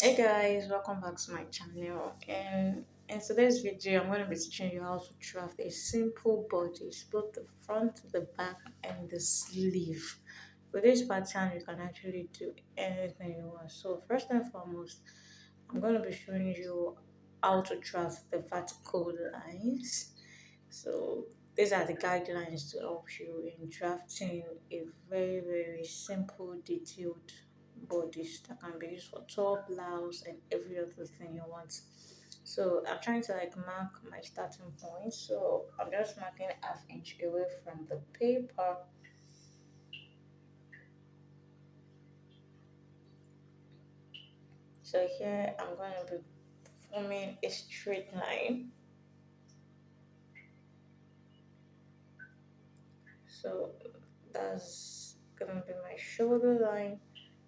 Hey guys, welcome back to my channel. And in today's video, I'm going to be teaching you how to draft a simple bodice, both the front, the back, and the sleeve. With this pattern, you can actually do anything you want. So first and foremost, I'm going to be showing you how to draft the vertical lines. So these are the guidelines to help you in drafting a very simple detailed bodice that can be used for top, blouse, and every other thing you want. So I'm trying to like mark my starting point. So I'm just marking half inch away from the paper. So here I'm going to be forming a straight line. So that's gonna be my shoulder line.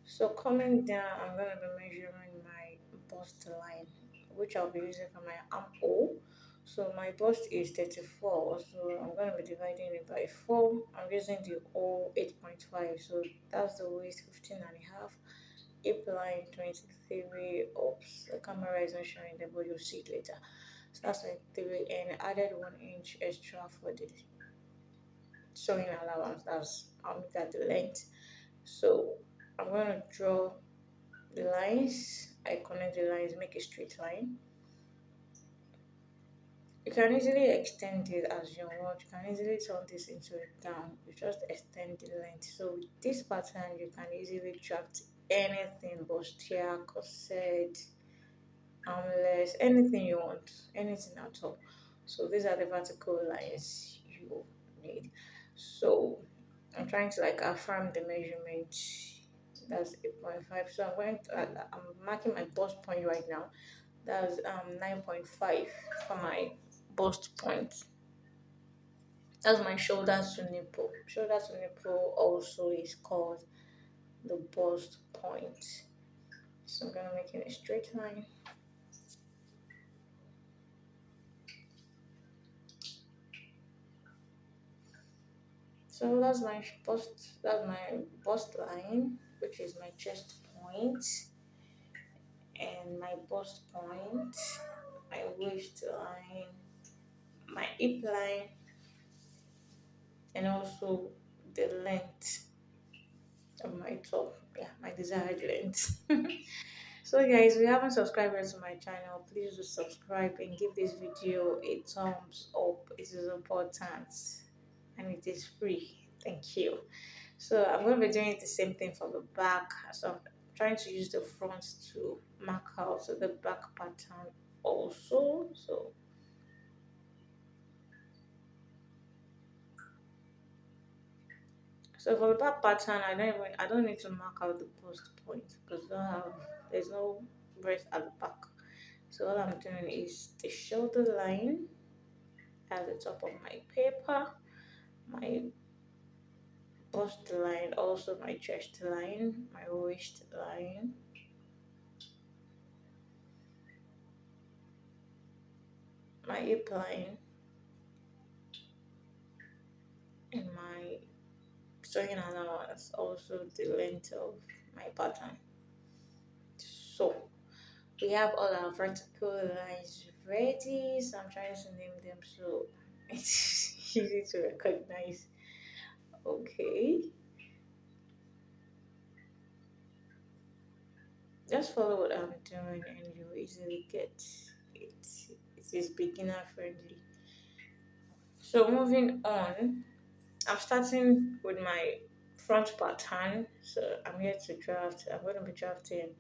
So coming down, I'm gonna be measuring my bust line, which I'll be using for my armhole. So my bust is 34, so I'm gonna be dividing it by 4. I'm using the O 8.5, so that's the waist 15 and a half. Hip line 23. Oops, the camera is not showing them, but you'll see it later. So that's 23, and added 1 inch extra for the sewing allowance. That's I'll make that the length. So I'm going to draw the lines. I connect the lines, make a straight line. You can easily extend it as you want. You can easily turn this into a gown. You just extend the length. So with this pattern, you can easily draft anything, bustier, corset, armless, anything you want, anything at all. So these are the vertical lines you need. So I'm trying to like affirm the measurement. That's 8.5. So I'm marking my bust point right now. That's 9.5 for my bust point. That's my shoulder to nipple. Shoulder to nipple also is called the bust point. So I'm gonna make it a straight line. So that's my bust line, which is my chest point, and my bust point, my waist line, my hip line, and also the length of my top. Yeah, my desired length. So guys, if you haven't subscribed yet to my channel, please do subscribe and give this video a thumbs up. It is important and it is free. Thank you. So I'm going to be doing the same thing for the back. So I'm trying to use the front to mark out the back pattern also. So for the back pattern, I don't need to mark out the post point because there's no breast at the back. So all I'm doing is the shoulder line at the top of my paper, my bust line, also my chest line, my waist line, my hip line, and my sewing allowance, also the length of my pattern. So we have all our vertical lines ready. So I'm trying to name them so it's easy to recognize. Okay, just follow what I'm doing and you'll easily get it. It is beginner friendly. So moving on, I'm starting with my front pattern. So I'm here to draft. I'm going to be drafting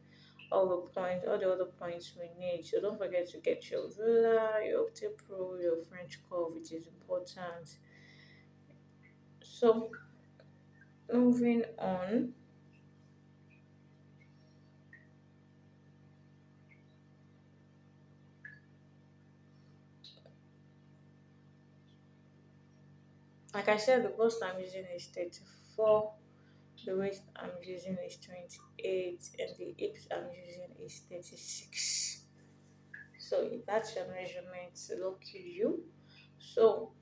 all the other points we need. So don't forget to get your ruler, your tape rule, your French curve, which is important. So moving on, like I said, the bust I'm using is 34, the waist I'm using is 28, and the hips I'm using is 36. So if that's your measurement, lucky you. So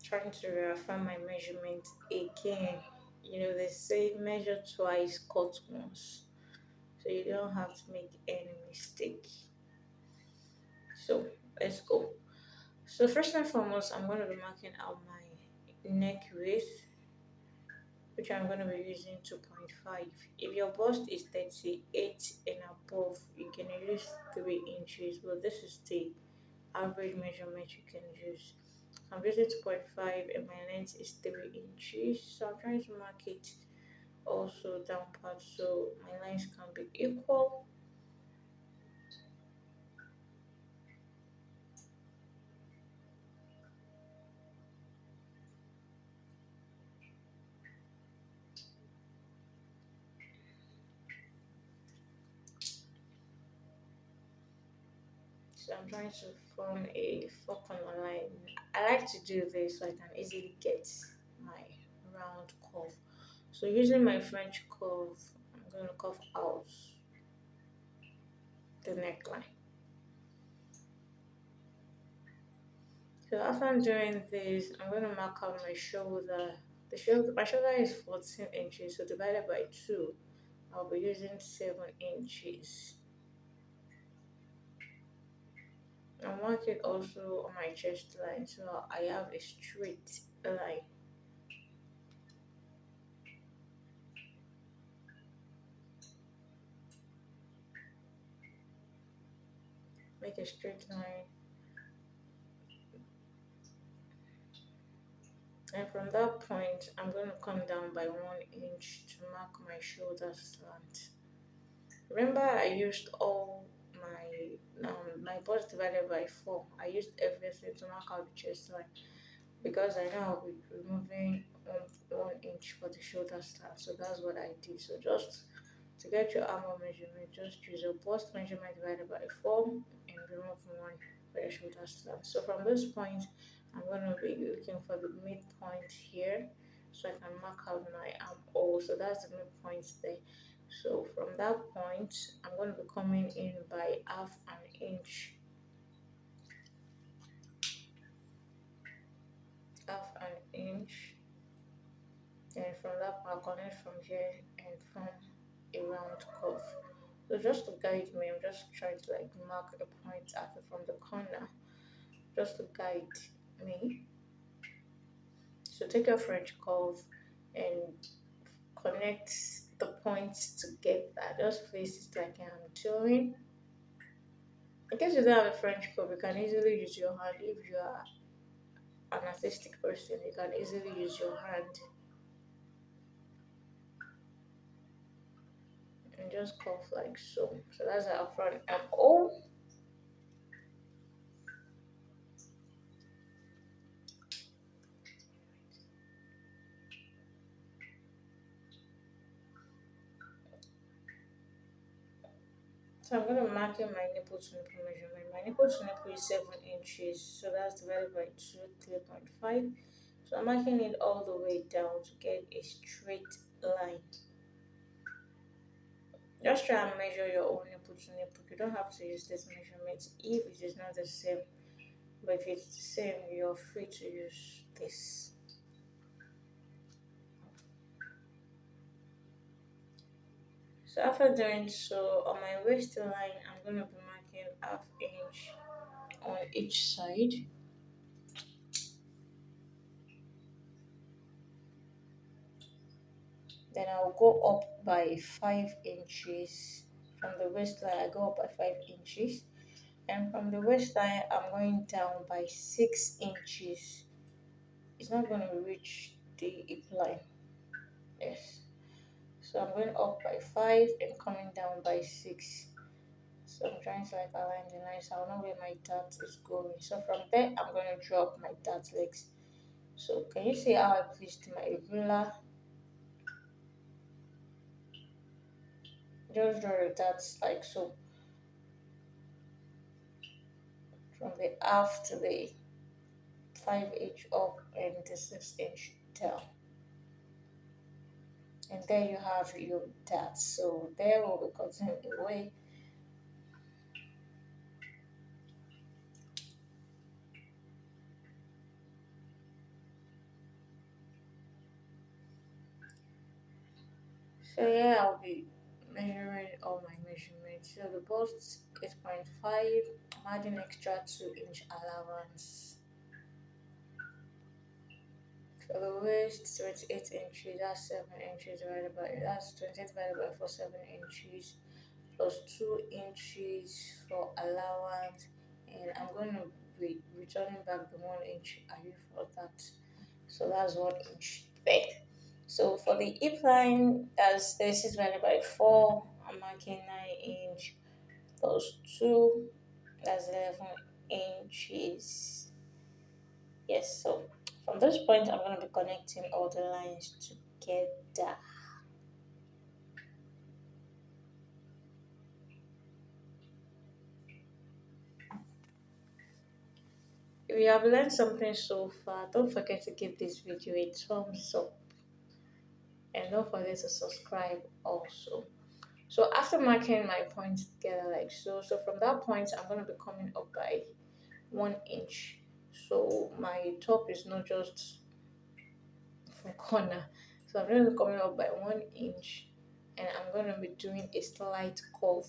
trying to reaffirm my measurement again. You know, they say measure twice, cut once. so you don't have to make any mistake. So let's go. So first and foremost, I'm going to be marking out my neck width, which I'm going to be using 2.5. If your bust is 38 and above, you can use 3 inches, but this is the average measurement you can use. I'm using 2.5 and my length is 3 inches, so I'm trying to mark it also down part so my lines can be equal. So I'm trying to form a four-corner line. I like to do this so I can easily get my round curve. So using my French curve, I'm going to curve out the neckline. So after I'm doing this, I'm going to mark out my shoulder. My shoulder is 14 inches, so divided by 2, I'll be using 7 inches. I'll mark it also on my chest line so I have a straight line. Make a straight line. And from that point, I'm going to come down by 1 inch to mark my shoulder slant. Remember, I used all my bust divided by 4. I used everything to mark out the chest line because I know I'll be removing 1 inch for the shoulder slant. So that's what I did. So just to get your armor measurement, just use your bust measurement divided by 4 and remove 1 for your shoulder slant. So from this point, I'm going to be looking for the midpoint here so I can mark out my armhole. So that's the midpoint there. So from that point, I'm going to be coming in by half an inch. Then from that point, I'll connect from here and from a round curve. So just to guide me, I'm just trying to like mark a point at from the corner, just to guide me. So take your French curve and connect the points together. Just place it like I'm doing. In case you don't have a French curve, you can easily use your hand. If you are an artistic person, you can easily use your hand and just curve like so. So that's our front armhole. So I'm going to mark in my nipple to nipple measurement. My nipple to nipple is 7 inches, so that's divided by 2, 3.5. So I'm marking it all the way down to get a straight line. Just try and measure your own nipple to nipple. You don't have to use this measurement if it is not the same. But if it's the same, you're free to use this. So after doing so, on my waistline, I'm going to be marking ½ inch on each side. Then I'll go up by 5 inches. From the waistline, I go up by 5 inches. And from the waistline, I'm going down by 6 inches. It's not going to reach the hip line. Yes. So I'm going up by 5 and coming down by 6. So I'm trying to like align the line so I know where my dart is going. So from there, I'm going to drop my dart legs. So can you see how I placed my ruler? Just draw the darts like so. From the half to the 5 inch up and the 6 inch down. And there you have your darts. So there will be cutting away. So yeah, I'll be measuring all my measurement. So the bust 8.5, I'm adding extra 2-inch allowance. For the waist, 28 inches, that's 7 inches divided by, that's 28 divided by 4, 7 inches, plus 2 inches for allowance. And I'm going to be returning back the 1 inch I used for that. So that's 1 inch there. So for the hip line, that's 36 divided by 4, I'm marking 9 inch plus 2, that's 11 inches. Yes, so from this point, I'm going to be connecting all the lines together. If you have learned something so far, don't forget to give this video a thumbs up and don't forget to subscribe also. So after marking my points together like so, so from that point, I'm going to be coming up by 1 inch. So my top is not just from corner. So I'm going to be coming up by 1 inch and I'm going to be doing a slight curve.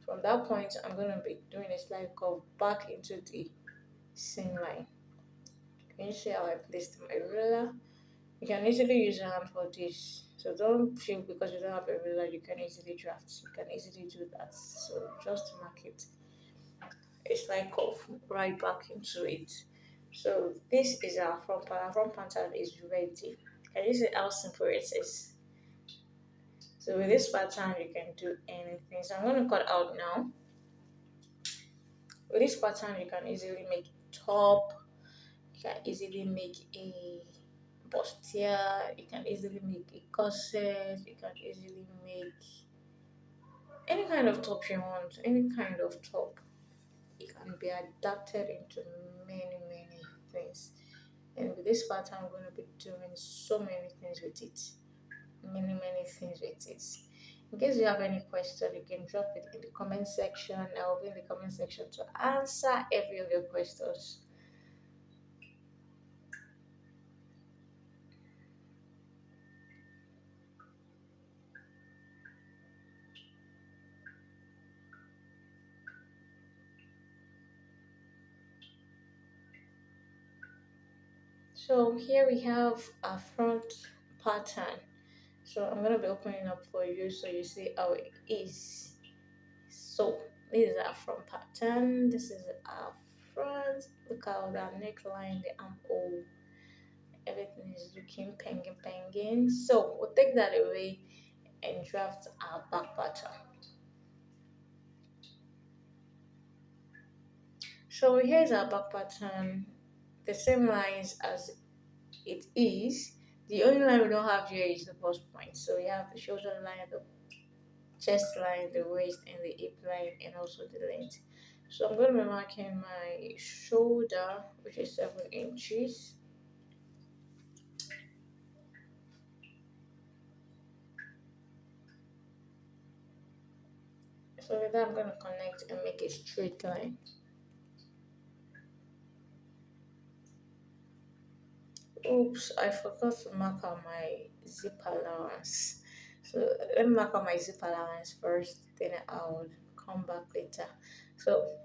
From that point, I'm going to be doing a slight curve back into the seam line. Can you see how I placed my ruler? You can easily use your hand for this. So don't feel because you don't have a ruler, you can easily draft. You can easily do that. So just mark it. It's like off right back into it. So this is our front pattern. Our front pattern is ready. Can you see how simple it is? So with this pattern, you can do anything. So I'm going to cut out now. With this pattern, you can easily make top. You can easily make a bustier. You can easily make a corset. You can easily make any kind of top you want. Any kind of top. It can be adapted into many things. And with this pattern, I'm going to be doing so many things with it. Many things with it. In case you have any question, you can drop it in the comment section. I will be in the comment section to answer every of your questions. So here we have a front pattern. So I'm gonna be opening up for you so you see how it is. So this is our front pattern. This is our front. Look how the neckline, the armhole, everything is looking panging. So we'll take that away and draft our back pattern. So here's our back pattern. The same lines as it is. The only line we don't have here is the bust point. So we have the shoulder line, the chest line, the waist, and the hip line, and also the length. So I'm going to be marking my shoulder, which is 7 inches. So with that, I'm going to connect and make a straight line. Oops, I forgot to mark out my zip allowance. So let me mark out my zip allowance first, then I'll come back later. So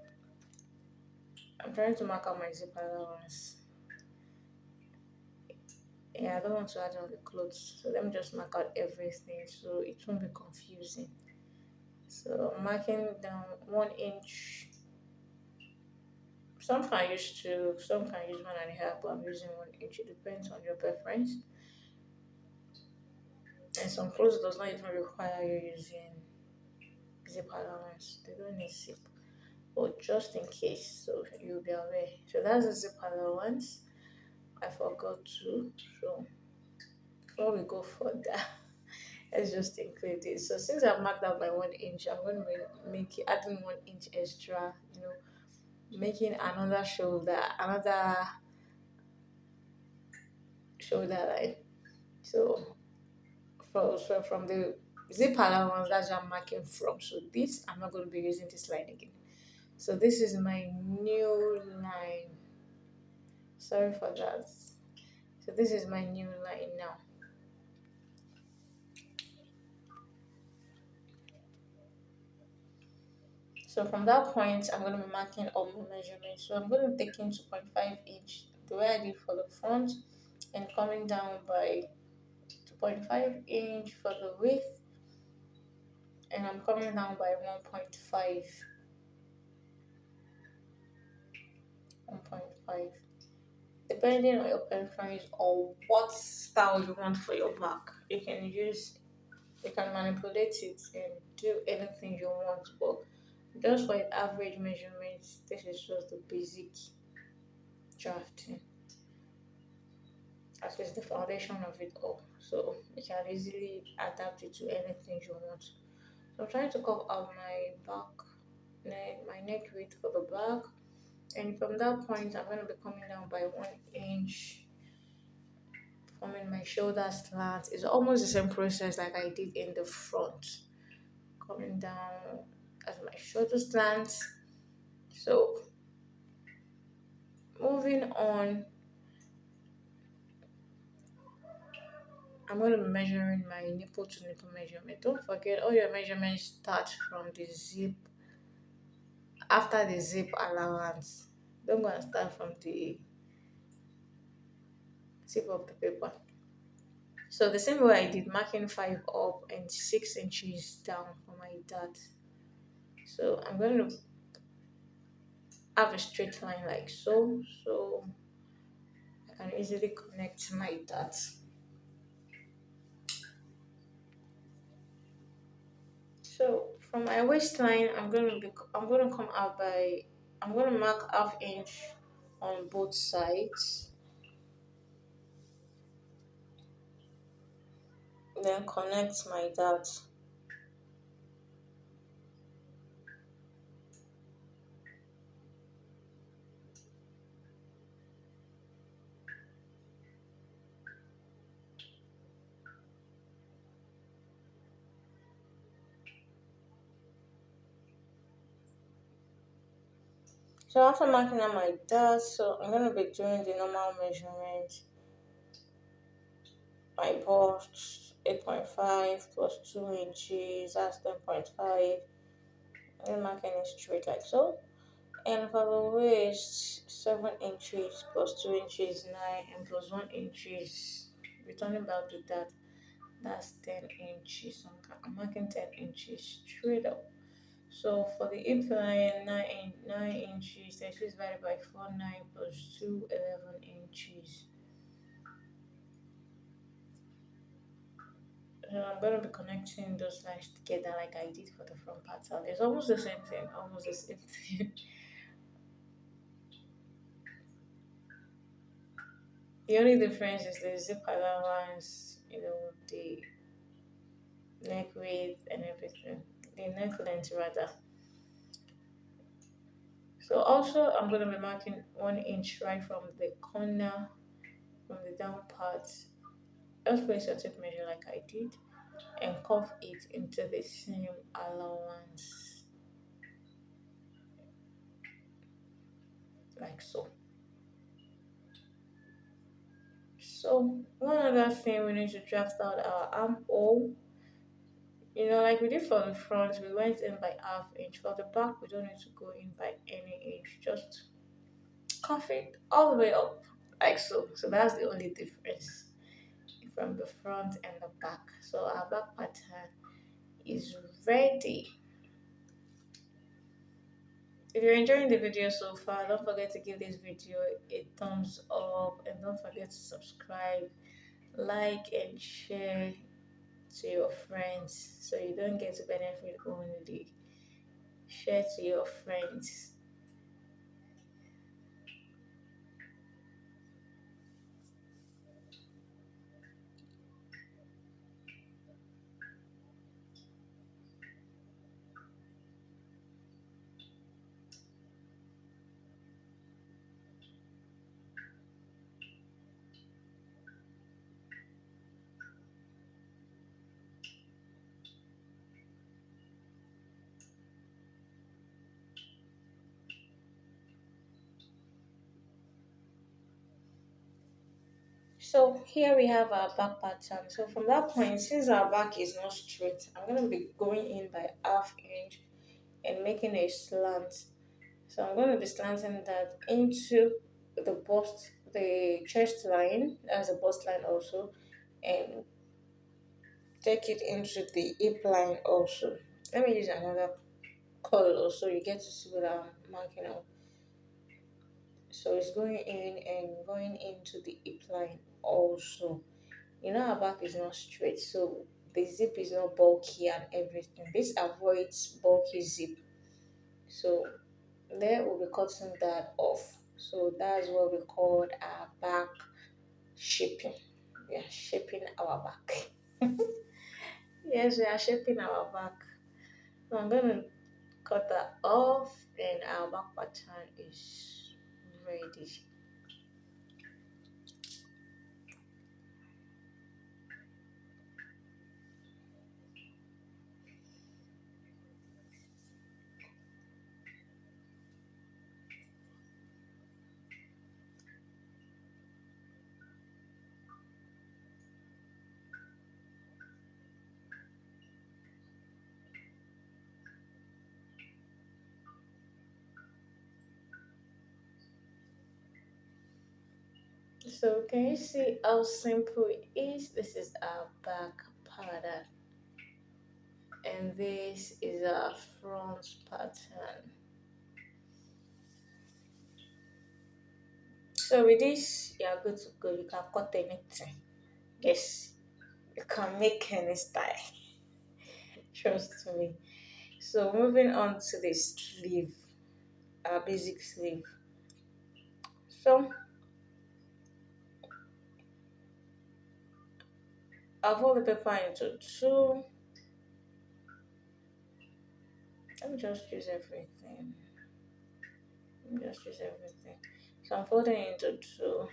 I'm trying to mark out my zip allowance. Yeah, I don't want to add on the clothes, so let me just mark out everything so it won't be confusing. So I'm marking down 1 inch. Some can use 2, some can use 1.5, but I'm using 1 inch. It depends on your preference. And some clothes does not even require you using zip allowance. They don't need zip, but just in case, so you'll be aware. So that's the zip allowance. I forgot to. So before we go further, let's just include this. So since I've marked out my 1 inch, I'm going to make adding 1 inch extra. Making another shoulder line. So from the zip allowance, that's where I'm marking from. So this, I'm not going to be using this line again. So this is my new line. Sorry for that. So this is my new line now. So from that point, I'm going to be marking all my measurements. So I'm going to be taking 2.5 inch, the way I did for the front, and coming down by 2.5 inch for the width, and I'm coming down by 1.5, depending on your preference or what style you want for your back. You can manipulate it and do anything you want, but just for an average measurement, this is just the basic drafting, at least the foundation of it all. So you can easily adapt it to anything you want. So I'm trying to cut out my my neck width for the back, and from that point, I'm going to be coming down by 1 inch, forming my shoulder slant. It's almost the same process like I did in the front, coming down as my shoulder slant. So moving on, I'm going to be measuring my nipple to nipple measurement. Don't forget, all your measurements start from the zip, after the zip allowance. Don't go and start from the tip of the paper. So the same way I did, marking 5 up and 6 inches down for my dart. So I'm going to have a straight line like so, so I can easily connect my dart. So from my waistline, I'm gonna come out by, I'm gonna mark half inch on both sides, then connect my dart. So after marking out my dart, so I'm gonna be doing the normal measurement. My bust 8.5 plus 2 inches, that's 10.5. And marking it straight like so. And for the waist, 7 inches plus 2 inches, 9, and plus 1 inches. Returning back to that, that's 10 inches. So I'm marking 10 inches straight up. So for the hip line, 9 inches, 36 divided by 4, 9 plus 2, 11 inches. So I'm going to be connecting those lines together like I did for the front pattern. It's almost the same thing, almost the same thing. The only difference is the zip allowance, the neck width and everything, the neck length rather. So also I'm going to be marking 1 inch right from the corner, from the down part. Just place your tape measure like I did and cuff it into the same allowance, like so. So one other thing, we need to draft out our armhole. Like we did for the front, we went in by half inch. For the back, we don't need to go in by any inch. Just cuff it all the way up, like so. So that's the only difference from the front and the back. So our back pattern is ready. If you're enjoying the video so far, don't forget to give this video a thumbs up, and don't forget to subscribe, like, and share to your friends so you don't get to benefit only. Share to your friends. So here we have our back pattern. So from that point, since our back is not straight, I'm going to be going in by half inch and making a slant. So I'm going to be slanting that into the bust, the chest line, as a bust line also, and take it into the hip line also. Let me use another color so you get to see what I'm marking out. So it's going in and going into the hip line also. You know our back is not straight, so the zip is not bulky and everything. This avoids bulky zip. So there we'll be cutting that off. So that's what we call our back shaping. We are shaping our back. Yes, we are shaping our back. So I'm gonna cut that off and our back pattern is ready. So can you see how simple it is? This is our back pattern and this is our front pattern. So with this, you are good to go. You can cut anything. Yes, you can make any style. Trust me. So moving on to the sleeve, our basic sleeve. So I'll fold the paper into two. Let me just use everything. Let me just use everything. So I'm folding into two.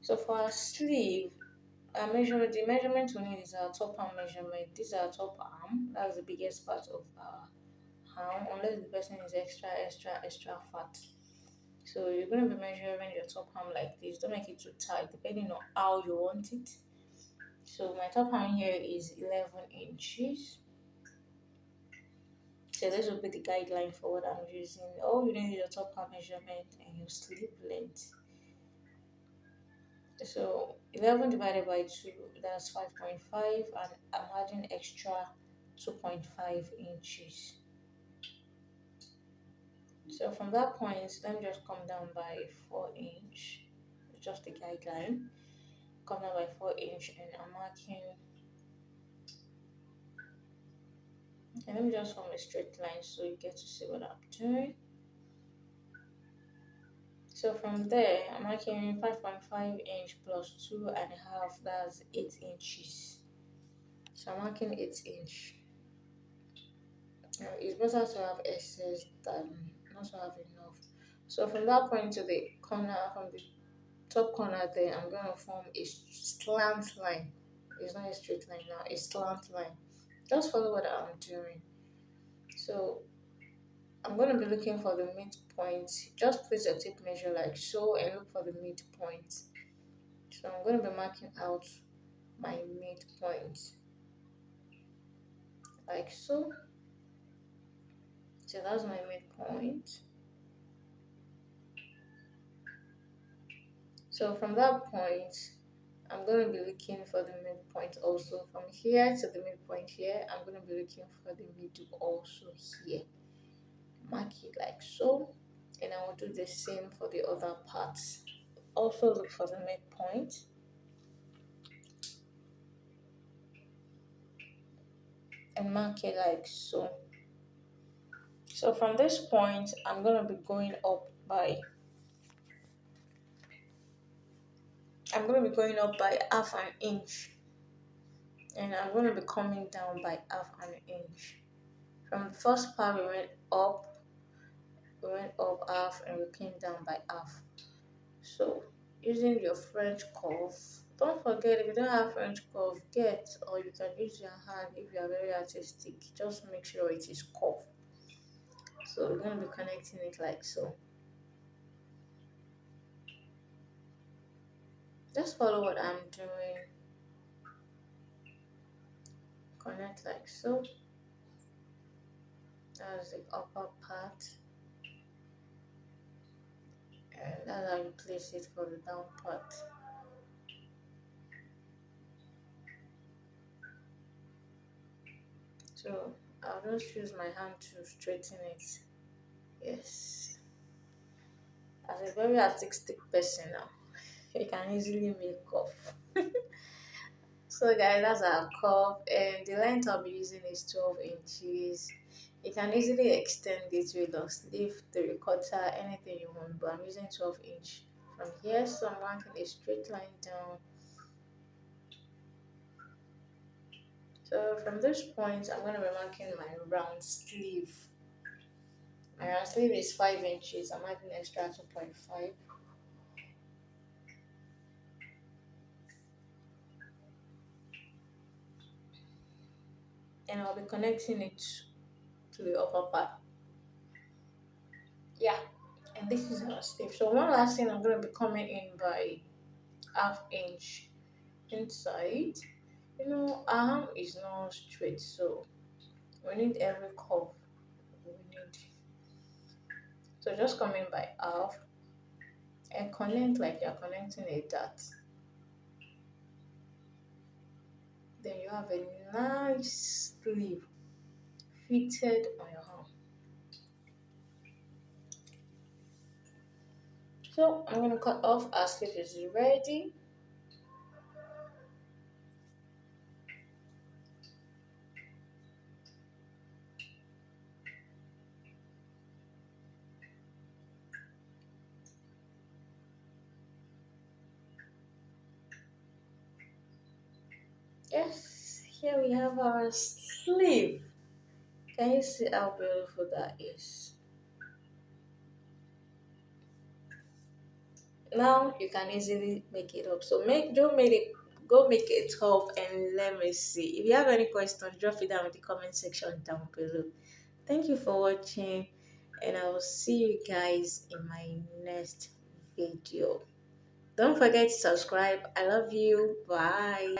So for our sleeve, our measurement, the measurement we need is our top arm measurement. This is our top arm. That's the biggest part of our arm, unless the person is extra fat. So you're going to be measuring your top arm like this. Don't make it too tight, depending on how you want it. So my top arm here is 11 inches. So this will be the guideline for what I'm using. All you need is your top arm measurement and your sleeve length. So 11 divided by 2, that's 5.5, and I'm adding extra 2.5 inches. So from that point, let me just come down by 4 inch, just the guideline. Come down by 4 inch and I'm marking. Okay, let me just form a straight line so you get to see what I'm doing. So from there, I'm marking 5.5 inch plus 2.5, that's 8 inches. So I'm marking 8 inch. Now, it's better to have excess than not to have enough. So from that point to the corner, from the top corner there, I'm going to form a slant line. It's not a straight line now, a slant line. Just follow what I'm doing. So I'm going to be looking for the midpoint. Just place your tape measure like so and look for the midpoint. So I'm going to be marking out my midpoint like so. So that's my midpoint. So from that point, I'm going to be looking for the midpoint also. From here to the midpoint here, I'm going to be looking for the middle also here. Mark it like so. And I will do the same for the other parts. Also look for the midpoint. And mark it like so. So from this point, I'm going to be going up by half an inch. And I'm going to be coming down by half an inch. From the first part we went up half and we came down by half. So using your French curve, don't forget, if you don't have French curve, or you can use your hand if you are very artistic. Just make sure it is curved. So we're going to be connecting it like so. Just follow what I'm doing. Connect like so. That's the upper part, and that's how you place it for the down part. So I'll just use my hand to straighten it. Yes, as a very artistic person now, you can easily make cuff. So guys, that's our cuff, and the length I'll be using is 12 inches. You can easily extend it with a sleeve, three-quarter, anything you want, but I'm using 12 inch. From here, so I'm marking a straight line down. So from this point, I'm going to be marking my round sleeve. My round sleeve is 5 inches. I'm adding extra 2.5. And I'll be connecting it to the upper part. Yeah, and this is our sleeve. So one last thing, I'm going to be coming in by half inch inside. You know, our arm is not straight, so we need every curve. We need, so just come in by half and connect like you're connecting a dot. Then you have a nice sleeve fitted on your arm. So I'm gonna cut off. Our sleeve is ready. Yes, here we have our sleeve. Can you see how beautiful that is? Now you can easily make it up. So don't make it, go make it up and let me see. If you have any questions, drop it down in the comment section down below. Thank you for watching, and I will see you guys in my next video. Don't forget to subscribe. I love you. Bye.